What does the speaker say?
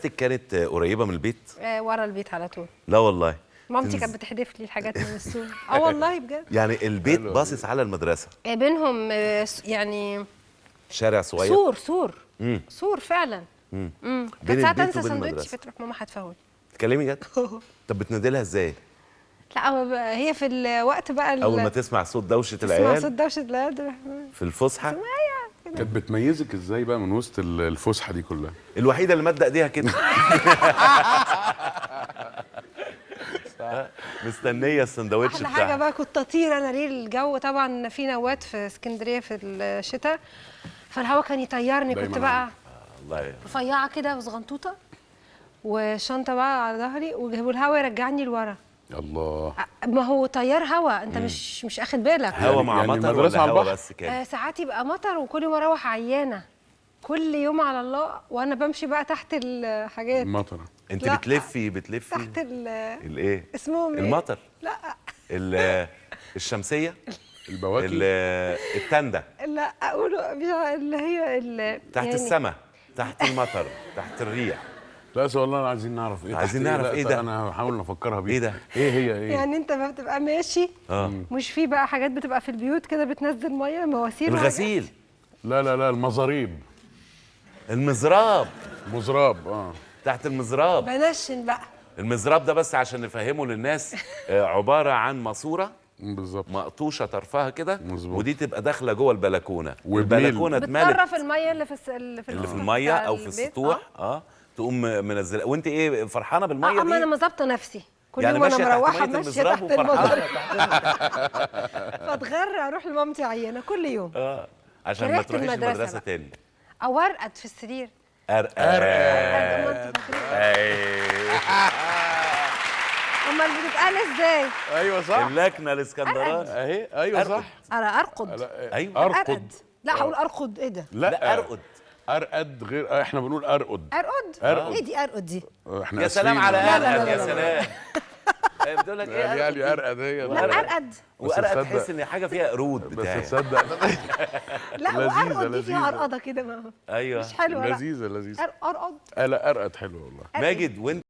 مدرستك كانت قريبه من البيت؟ ورا البيت على طول. لا والله. مامتي كانت بتحدف لي الحاجات من السوق. والله بجد. يعني البيت باصص على المدرسه؟ بينهم يعني شارع صغير؟ سور سور فعلا. بين كانت ساعات البيت انسى وبين سندوتشي المدرسه. فتروح ماما هتفوت. تكلمي جد؟ طب بتنادي لها ازاي؟ لا هي في الوقت بقى اول ما تسمع صوت دوشه تسمع العيال صوت دوشه العيال في الفسحه. كانت بتميزك ازاي بقى من وسط الفسحه دي كلها؟ الوحيده اللي مادة ايديها كده. مستنيه السندوتش احلى بتاعها. حاجه بقى كنت اطير انا ليه. الجو طبعا في نوات في اسكندريه في الشتاء، فالهواء كان يطيرني. كنت بقى الله رفيعه كده وصغنطوطه وشنطه بقى على ظهري والهواء يرجعني لورا. الله. ما هو تيار هوا، انت مش اخد بالك. هوا مع يعني مطر المدرسة ولا على هوا البحر؟ بس كده؟ ساعات يبقى مطر وكل يوم اروح عيانه كل يوم على الله، وانا بمشي بقى تحت الحاجات. المطره. انت لا. بتلفي تحت الايه؟ اسمهم ايه؟ المطر؟ لا الشمسيه؟ البواكي. التندة؟ لا اقوله اللي هي تحت يعني السماء، تحت المطر، تحت الريح. لا والله عايزين نعرف ايه. عايزين تحت نعرف ايه ده؟ انا هحاول نفكرها بيه. ايه ده؟ ايه هي ايه؟ يعني انت بتبقى ماشي مش في بقى حاجات بتبقى في البيوت كده بتنزل ميه مواسير الغسيل؟ لا المزاريب. المزراب؟ مزراب تحت المزراب. بنشن بقى. المزراب ده بس عشان نفهمه للناس عباره عن ماسوره بالظبط مقطوشه طرفها كده، مظبوط. ودي تبقى داخله جوه البلكونه، وبميل. والبلكونه اتملت بتصرف الميه اللي في الميه او في السطوح. تقوم منزله. وانت ايه فرحانه بالميه دي؟ اما انا مظبطه نفسي كل يعني يوم وانا ماشيه مروحه تحت ميه ماشيه المزراب تحت وفرحانه المزراب فاتغرى اروح لمامتي عيانه كل يوم. عشان ما كرهت تروحيش المدرسة المدرسه بقى. تاني. او ارقد في السرير. ارقد. امال بتتقال ازاي؟ ايوه صح. اللكنه الاسكندراني اهي ايوه أرقد. صح. انا ارقد. ايوه ارقد. لا هقول ارقد. ايه ده؟ لا ارقد. ارقد غير احنا بنقول ارقد. ارقد؟ ايه دي ارقد دي؟ احنا يا سلام آسفين. على لا، ارقد. لا، يا لا، سلام. بتقول لك ايه يعني ارقد هي لا ارقد. وارقد تصدق. تحس ان حاجه فيها قرود بس بتاعي. تصدق. لا لذيذة، وارقد دي فيها لذيذة. ارقده كده ايوه مش حلوه. لا لذيذه ارقد. لا ارقد حلوه والله. ماجد وانت